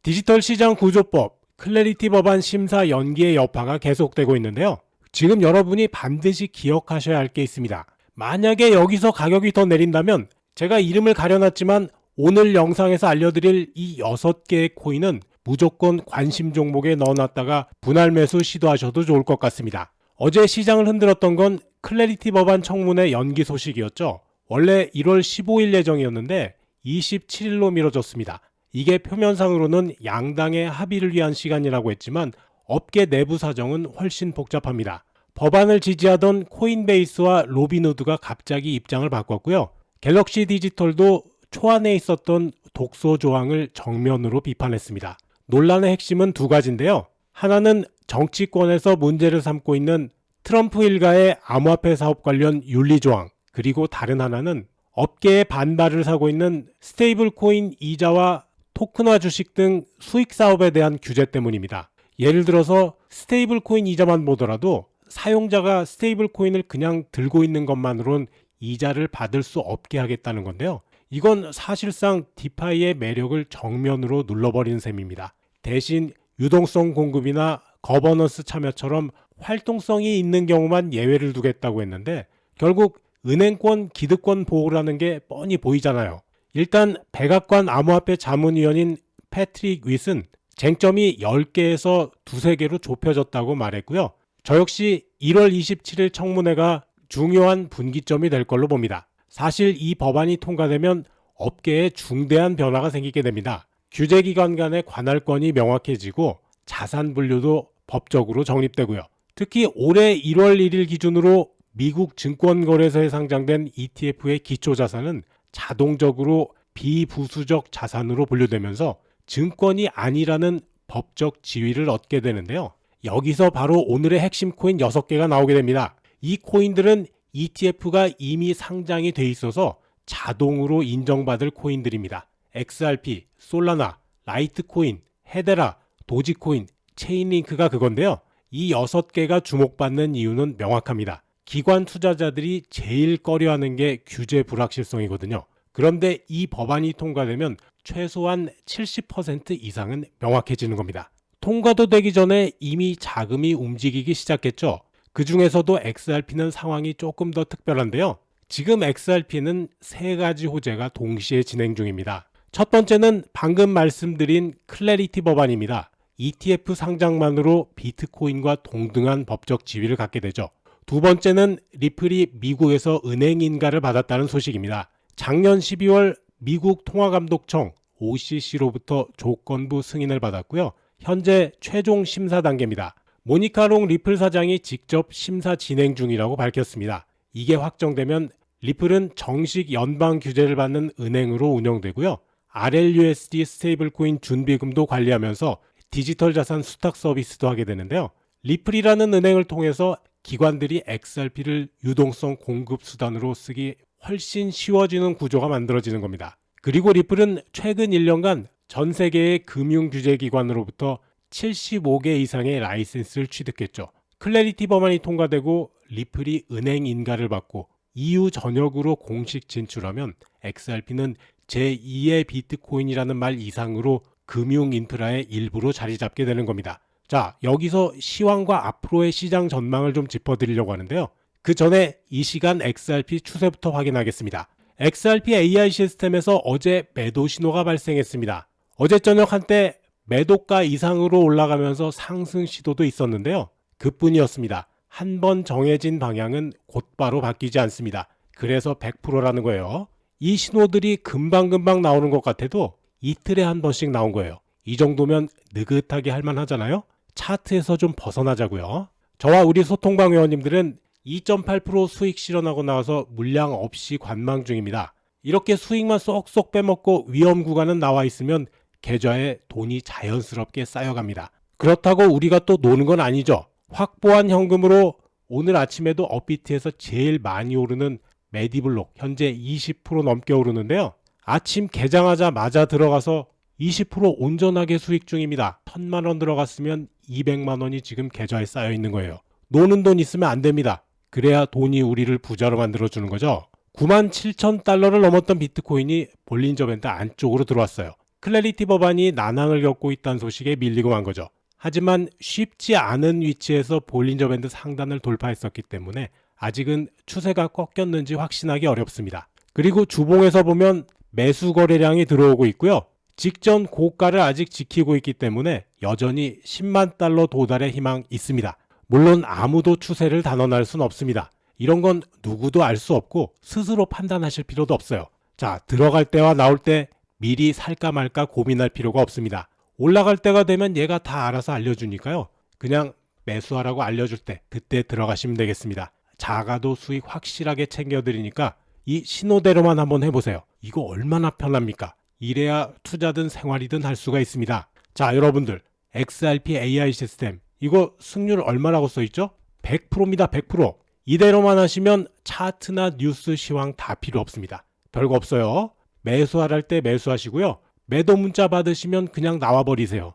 디지털 시장 구조법, 클래리티 법안 심사 연기의 여파가 계속되고 있는데요. 지금 여러분이 반드시 기억하셔야 할 게 있습니다. 만약에 여기서 가격이 더 내린다면 제가 이름을 가려놨지만 오늘 영상에서 알려드릴 이 6개의 코인은 무조건 관심 종목에 넣어놨다가 분할 매수 시도하셔도 좋을 것 같습니다. 어제 시장을 흔들었던 건 클래리티 법안 청문회 연기 소식이었죠. 원래 1월 15일 예정이었는데 27일로 미뤄졌습니다. 이게 표면상으로는 양당의 합의를 위한 시간이라고 했지만 업계 내부 사정은 훨씬 복잡합니다. 법안을 지지하던 코인베이스와 로빈후드가 갑자기 입장을 바꿨고요. 갤럭시 디지털도 초안에 있었던 독소 조항을 정면으로 비판했습니다. 논란의 핵심은 두 가지인데요. 하나는 정치권에서 문제를 삼고 있는 트럼프 일가의 암호화폐 사업 관련 윤리 조항, 그리고 다른 하나는 업계의 반발을 사고 있는 스테이블 코인 이자와 토큰화 주식 등 수익 사업에 대한 규제 때문입니다. 예를 들어서 스테이블 코인 이자만 보더라도 사용자가 스테이블 코인을 그냥 들고 있는 것만으론 이자를 받을 수 없게 하겠다는 건데요. 이건 사실상 디파이의 매력을 정면으로 눌러버리는 셈입니다. 대신 유동성 공급이나 거버넌스 참여처럼 활동성이 있는 경우만 예외를 두겠다고 했는데 결국 은행권 기득권 보호라는 게 뻔히 보이잖아요. 일단 백악관 암호화폐 자문위원인 패트릭 윗은 쟁점이 10개에서 두세 개로 좁혀졌다고 말했고요. 저 역시 1월 27일 청문회가 중요한 분기점이 될 걸로 봅니다. 사실 이 법안이 통과되면 업계에 중대한 변화가 생기게 됩니다. 규제기관 간의 관할권이 명확해지고 자산 분류도 법적으로 정립되고요. 특히 올해 1월 1일 기준으로 미국 증권거래소에 상장된 ETF의 기초자산은 자동적으로 비부수적 자산으로 분류되면서 증권이 아니라는 법적 지위를 얻게 되는데요. 여기서 바로 오늘의 핵심 코인 6개가 나오게 됩니다. 이 코인들은 ETF가 이미 상장이 돼 있어서 자동으로 인정받을 코인들입니다. XRP, 솔라나, 라이트코인, 헤데라, 도지코인, 체인링크가 그건데요. 이 6개가 주목받는 이유는 명확합니다. 기관 투자자들이 제일 꺼려하는 게 규제 불확실성이거든요. 그런데 이 법안이 통과되면 최소한 70% 이상은 명확해지는 겁니다. 통과도 되기 전에 이미 자금이 움직이기 시작했죠. 그 중에서도 XRP는 상황이 조금 더 특별한데요. 지금 XRP는 3가지 호재가 동시에 진행 중입니다. 첫 번째는 방금 말씀드린 클래리티 법안입니다. ETF 상장만으로 비트코인과 동등한 법적 지위를 갖게 되죠. 두 번째는 리플이 미국에서 은행 인가를 받았다는 소식입니다. 작년 12월 미국 통화감독청 OCC로부터 조건부 승인을 받았고요. 현재 최종 심사 단계입니다. 모니카 롱 리플 사장이 직접 심사 진행 중이라고 밝혔습니다. 이게 확정되면 리플은 정식 연방 규제를 받는 은행으로 운영되고요. RLUSD 스테이블코인 준비금도 관리하면서 디지털 자산 수탁 서비스도 하게 되는데요. 리플이라는 은행을 통해서 기관들이 XRP를 유동성 공급 수단으로 쓰기 훨씬 쉬워지는 구조가 만들어지는 겁니다. 그리고 리플은 최근 1년간 전 세계의 금융규제기관으로부터 75개 이상의 라이센스를 취득했죠. 클래리티 법안이 통과되고 리플이 은행 인가를 받고 EU 전역으로 공식 진출하면 XRP는 제2의 비트코인이라는 말 이상으로 금융 인프라의 일부로 자리 잡게 되는 겁니다. 자, 여기서 시황과 앞으로의 시장 전망을 좀 짚어드리려고 하는데요. 그 전에 이 시간 XRP 추세부터 확인하겠습니다. XRP AI 시스템에서 어제 매도 신호가 발생했습니다. 어제 저녁 한때 매도가 이상으로 올라가면서 상승 시도도 있었는데요. 그뿐이었습니다. 한 번 정해진 방향은 곧바로 바뀌지 않습니다. 그래서 100%라는 거예요. 이 신호들이 금방금방 나오는 것 같아도 이틀에 한 번씩 나온 거예요. 이 정도면 느긋하게 할만 하잖아요. 차트에서 좀 벗어나자고요. 저와 우리 소통방 회원님들은 2.8% 수익 실현하고 나와서 물량 없이 관망 중입니다. 이렇게 수익만 쏙쏙 빼먹고 위험 구간은 나와 있으면 계좌에 돈이 자연스럽게 쌓여갑니다. 그렇다고 우리가 또 노는 건 아니죠. 확보한 현금으로 오늘 아침에도 업비트에서 제일 많이 오르는 메디블록 현재 20% 넘게 오르는데요. 아침 개장하자마자 들어가서 20% 온전하게 수익 중입니다. 1000만 원 들어갔으면 200만 원이 지금 계좌에 쌓여 있는 거예요. 노는 돈 있으면 안 됩니다. 그래야 돈이 우리를 부자로 만들어주는 거죠. 97,000달러를 넘었던 비트코인이 볼린저 밴드 안쪽으로 들어왔어요. 클래리티 법안이 난항을 겪고 있다는 소식에 밀리고 만 거죠. 하지만 쉽지 않은 위치에서 볼린저 밴드 상단을 돌파했었기 때문에 아직은 추세가 꺾였는지 확신하기 어렵습니다. 그리고 주봉에서 보면 매수 거래량이 들어오고 있고요. 직전 고가를 아직 지키고 있기 때문에 여전히 10만 달러 도달의 희망 있습니다. 물론 아무도 추세를 단언할 수는 없습니다. 이런 건 누구도 알 수 없고 스스로 판단하실 필요도 없어요. 자, 들어갈 때와 나올 때 미리 살까 말까 고민할 필요가 없습니다. 올라갈 때가 되면 얘가 다 알아서 알려주니까요. 그냥 매수하라고 알려줄 때 그때 들어가시면 되겠습니다. 작아도 수익 확실하게 챙겨드리니까 이 신호대로만 한번 해보세요. 이거 얼마나 편합니까? 이래야 투자든 생활이든 할 수가 있습니다. 자, 여러분들 XRP AI 시스템 이거 승률 얼마라고 써있죠? 100%입니다. 100%. 이대로만 하시면 차트나 뉴스 시황 다 필요 없습니다. 별거 없어요. 매수할 때 매수하시고요. 매도 문자 받으시면 그냥 나와버리세요.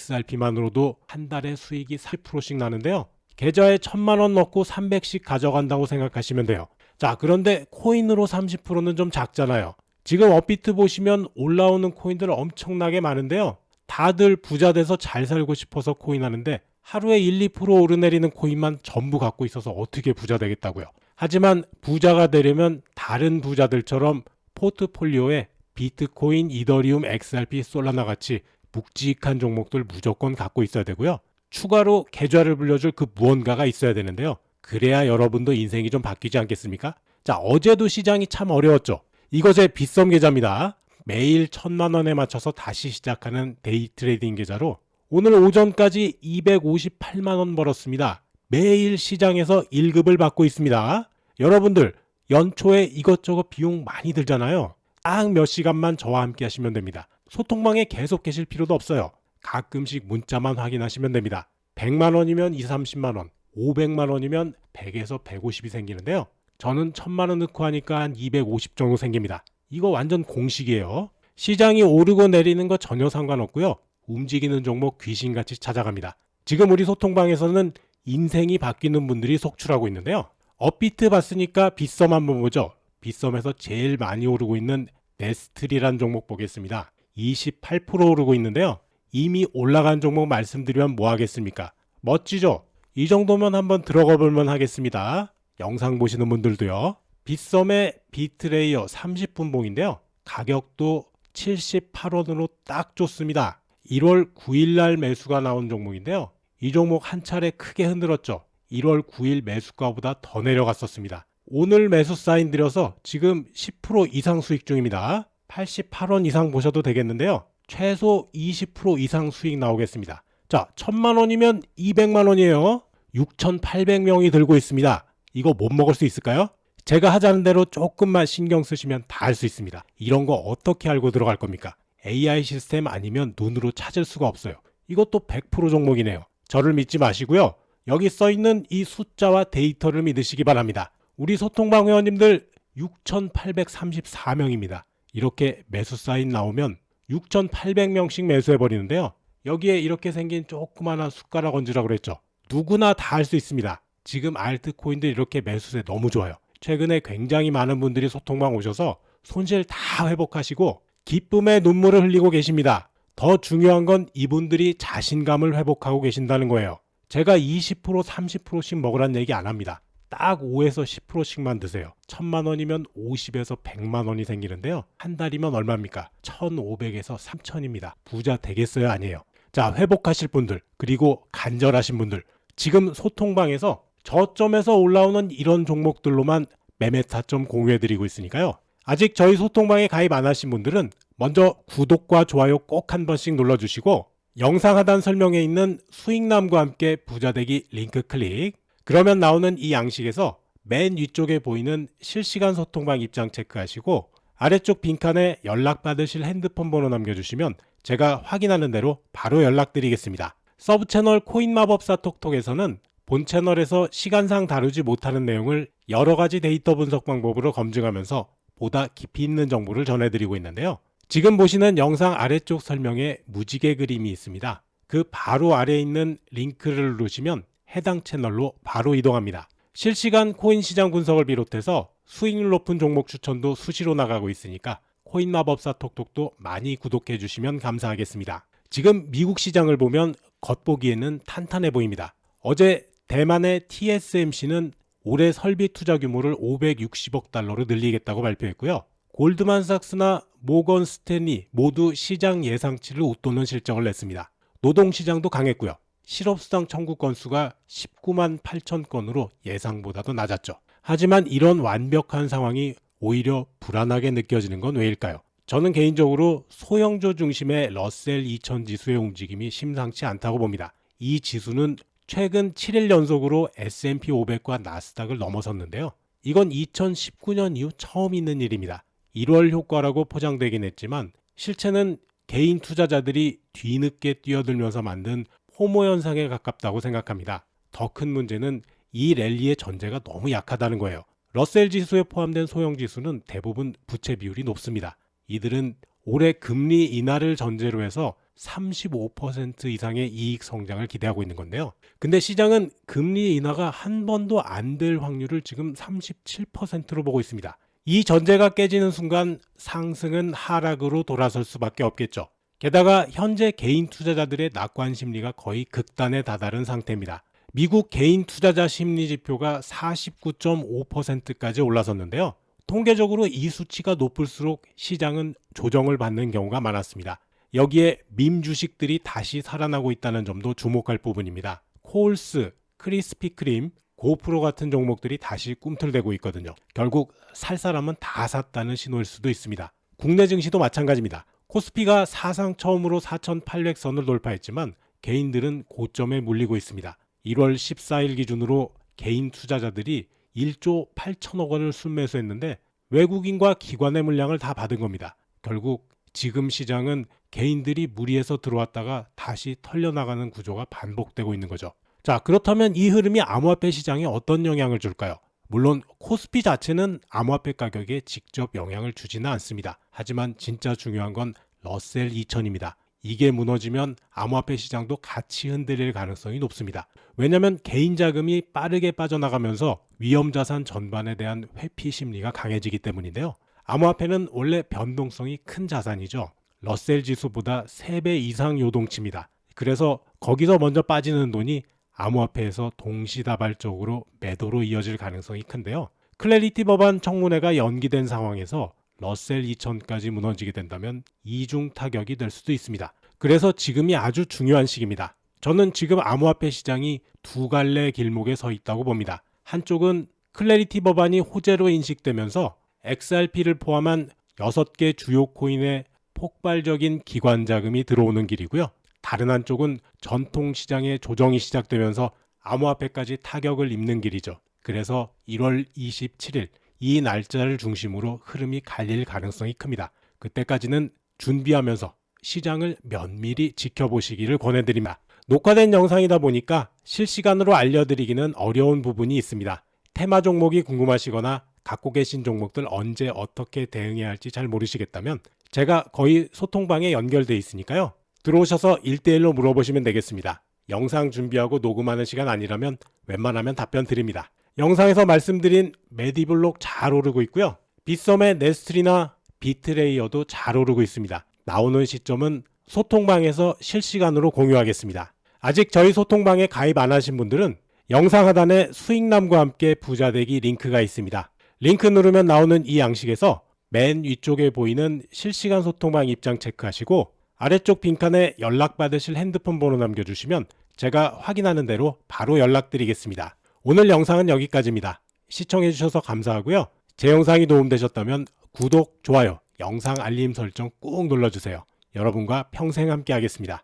XRP만으로도 한 달에 수익이 40%씩 나는데요. 계좌에 1000만 원 넣고 300씩 가져간다고 생각하시면 돼요. 자, 그런데 코인으로 30%는 좀 작잖아요. 지금 업비트 보시면 올라오는 코인들 엄청나게 많은데요. 다들 부자 돼서 잘 살고 싶어서 코인 하는데 하루에 1, 2% 오르내리는 코인만 전부 갖고 있어서 어떻게 부자 되겠다고요. 하지만 부자가 되려면 다른 부자들처럼 포트폴리오에 비트코인, 이더리움, XRP, 솔라나 같이 묵직한 종목들 무조건 갖고 있어야 되고요. 추가로 계좌를 불려줄 그 무언가가 있어야 되는데요. 그래야 여러분도 인생이 좀 바뀌지 않겠습니까? 자, 어제도 시장이 참 어려웠죠. 이거 제 빗썸 계좌입니다. 매일 1000만 원에 맞춰서 다시 시작하는 데이 트레이딩 계좌로 오늘 오전까지 258만 원 벌었습니다. 매일 시장에서 1급을 받고 있습니다. 여러분들 연초에 이것저것 비용 많이 들잖아요. 딱 몇 시간만 저와 함께 하시면 됩니다. 소통방에 계속 계실 필요도 없어요. 가끔씩 문자만 확인하시면 됩니다. 100만 원이면 2, 30만 원, 500만 원이면 100에서 150이 생기는데요. 저는 1000만 원 넣고 하니까 한 250 정도 생깁니다. 이거 완전 공식이에요. 시장이 오르고 내리는 거 전혀 상관없고요. 움직이는 종목 귀신같이 찾아갑니다. 지금 우리 소통방에서는 인생이 바뀌는 분들이 속출하고 있는데요. 업비트 봤으니까 빗썸 한번 보죠. 빗썸에서 제일 많이 오르고 있는 네스틀이란 종목 보겠습니다. 28% 오르고 있는데요. 이미 올라간 종목 말씀드리면 뭐 하겠습니까? 멋지죠? 이 정도면 한번 들어가 볼만 하겠습니다. 영상 보시는 분들도요. 빗썸의 비트레이어 30분봉인데요. 가격도 78원으로 딱 좋습니다. 1월 9일 날 매수가 나온 종목인데요. 이 종목 한 차례 크게 흔들었죠. 1월 9일 매수가보다 더 내려갔었습니다. 오늘 매수 사인 들여서 지금 10% 이상 수익 중입니다. 88원 이상 보셔도 되겠는데요. 최소 20% 이상 수익 나오겠습니다. 자, 1000만 원이면 200만 원이에요. 6,800명이 들고 있습니다. 이거 못 먹을 수 있을까요? 제가 하자는 대로 조금만 신경 쓰시면 다 할 수 있습니다. 이런 거 어떻게 알고 들어갈 겁니까? AI 시스템 아니면 눈으로 찾을 수가 없어요. 이것도 100% 종목이네요. 저를 믿지 마시고요. 여기 써있는 이 숫자와 데이터를 믿으시기 바랍니다. 우리 소통방 회원님들 6,834명입니다. 이렇게 매수 사인 나오면 6,800명씩 매수해버리는데요. 여기에 이렇게 생긴 조그마한 숟가락 얹으라고 그랬죠. 누구나 다 할 수 있습니다. 지금 알트코인들 이렇게 매수세 너무 좋아요. 최근에 굉장히 많은 분들이 소통방 오셔서 손실 다 회복하시고 기쁨의 눈물을 흘리고 계십니다. 더 중요한 건 이분들이 자신감을 회복하고 계신다는 거예요. 제가 20% 30%씩 먹으란 얘기 안 합니다. 딱 5에서 10%씩만 드세요. 1000만 원이면 50에서 100만 원이 생기는데요. 한 달이면 얼마입니까? 1500에서 3000입니다. 부자 되겠어요? 아니에요. 자, 회복하실 분들 그리고 간절하신 분들 지금 소통방에서 저점에서 올라오는 이런 종목들로만 매매 타점 공유해드리고 있으니까요. 아직 저희 소통방에 가입 안 하신 분들은 먼저 구독과 좋아요 꼭 한 번씩 눌러주시고 영상 하단 설명에 있는 수익남과 함께 부자되기 링크 클릭. 그러면 나오는 이 양식에서 맨 위쪽에 보이는 실시간 소통방 입장 체크하시고 아래쪽 빈칸에 연락받으실 핸드폰 번호 남겨주시면 제가 확인하는 대로 바로 연락드리겠습니다. 서브 채널 코인마법사 톡톡에서는 본 채널에서 시간상 다루지 못하는 내용을 여러 가지 데이터 분석 방법으로 검증하면서 보다 깊이 있는 정보를 전해드리고 있는데요. 지금 보시는 영상 아래쪽 설명에 무지개 그림이 있습니다. 그 바로 아래에 있는 링크를 누르시면 해당 채널로 바로 이동합니다. 실시간 코인 시장 분석을 비롯해서 수익률 높은 종목 추천도 수시로 나가고 있으니까 코인마법사 톡톡도 많이 구독해 주시면 감사하겠습니다. 지금 미국 시장을 보면 겉보기에는 탄탄해 보입니다. 어제 대만의 TSMC는 올해 설비 투자 규모를 560억 달러로 늘리겠다고 발표했고요. 골드만삭스나 모건 스탠리 모두 시장 예상치를 웃도는 실적을 냈습니다. 노동시장도 강했고요. 실업수당 청구 건수가 19만 8천 건으로 예상보다도 낮았죠. 하지만 이런 완벽한 상황이 오히려 불안하게 느껴지는 건 왜일까요? 저는 개인적으로 소형주 중심의 러셀 2000 지수의 움직임이 심상치 않다고 봅니다. 이 지수는 최근 7일 연속으로 S&P 500과 나스닥을 넘어섰는데요. 이건 2019년 이후 처음 있는 일입니다. 1월 효과라고 포장되긴 했지만 실체는 개인 투자자들이 뒤늦게 뛰어들면서 만든 포모 현상에 가깝다고 생각합니다. 더 큰 문제는 이 랠리의 전제가 너무 약하다는 거예요. 러셀 지수에 포함된 소형 지수는 대부분 부채 비율이 높습니다. 이들은 올해 금리 인하를 전제로 해서 35% 이상의 이익 성장을 기대하고 있는 건데요. 근데 시장은 금리 인하가 한 번도 안 될 확률을 지금 37%로 보고 있습니다. 이 전제가 깨지는 순간 상승은 하락으로 돌아설 수밖에 없겠죠. 게다가 현재 개인 투자자들의 낙관 심리가 거의 극단에 다다른 상태입니다. 미국 개인 투자자 심리 지표가 49.5%까지 올라섰는데요. 통계적으로 이 수치가 높을수록 시장은 조정을 받는 경우가 많았습니다. 여기에 밈 주식들이 다시 살아나고 있다는 점도 주목할 부분입니다. 콜스, 크리스피크림, 고프로 같은 종목들이 다시 꿈틀대고 있거든요. 결국 살 사람은 다 샀다는 신호일 수도 있습니다. 국내 증시도 마찬가지입니다. 코스피가 사상 처음으로 4,800선을 돌파했지만 개인들은 고점에 물리고 있습니다. 1월 14일 기준으로 개인 투자자들이 1조 8천억 원을 순매수했는데 외국인과 기관의 물량을 다 받은 겁니다. 결국 지금 시장은 개인들이 무리해서 들어왔다가 다시 털려나가는 구조가 반복되고 있는 거죠. 자, 그렇다면 이 흐름이 암호화폐 시장에 어떤 영향을 줄까요? 물론 코스피 자체는 암호화폐 가격에 직접 영향을 주지는 않습니다. 하지만 진짜 중요한 건 러셀 2000입니다. 이게 무너지면 암호화폐 시장도 같이 흔들릴 가능성이 높습니다. 왜냐하면 개인 자금이 빠르게 빠져나가면서 위험자산 전반에 대한 회피 심리가 강해지기 때문인데요. 암호화폐는 원래 변동성이 큰 자산이죠. 러셀 지수보다 3배 이상 요동칩니다. 그래서 거기서 먼저 빠지는 돈이 암호화폐에서 동시다발적으로 매도로 이어질 가능성이 큰데요. 클래리티 법안 청문회가 연기된 상황에서 러셀 2000까지 무너지게 된다면 이중 타격이 될 수도 있습니다. 그래서 지금이 아주 중요한 시기입니다. 저는 지금 암호화폐 시장이 두 갈래 길목에 서 있다고 봅니다. 한쪽은 클래리티 법안이 호재로 인식되면서 XRP를 포함한 6개 주요 코인에 폭발적인 기관 자금이 들어오는 길이고요. 다른 한쪽은 전통 시장의 조정이 시작되면서 암호화폐까지 타격을 입는 길이죠. 그래서 1월 27일 이 날짜를 중심으로 흐름이 갈릴 가능성이 큽니다. 그때까지는 준비하면서 시장을 면밀히 지켜보시기를 권해드립니다. 녹화된 영상이다 보니까 실시간으로 알려드리기는 어려운 부분이 있습니다. 테마 종목이 궁금하시거나 갖고 계신 종목들 언제 어떻게 대응해야 할지 잘 모르시겠다면 제가 거의 소통방에 연결돼 있으니까요. 들어오셔서 1대1로 물어보시면 되겠습니다. 영상 준비하고 녹음하는 시간 아니라면 웬만하면 답변 드립니다. 영상에서 말씀드린 메디블록 잘 오르고 있고요. 빗썸의 네스트리나 비트레이어도 잘 오르고 있습니다. 나오는 시점은 소통방에서 실시간으로 공유하겠습니다. 아직 저희 소통방에 가입 안 하신 분들은 영상 하단에 수익남과 함께 부자되기 링크가 있습니다. 링크 누르면 나오는 이 양식에서 맨 위쪽에 보이는 실시간 소통방 입장 체크하시고 아래쪽 빈칸에 연락받으실 핸드폰 번호 남겨주시면 제가 확인하는 대로 바로 연락드리겠습니다. 오늘 영상은 여기까지입니다. 시청해주셔서 감사하고요. 제 영상이 도움되셨다면 구독, 좋아요, 영상 알림 설정 꾹 눌러주세요. 여러분과 평생 함께 하겠습니다.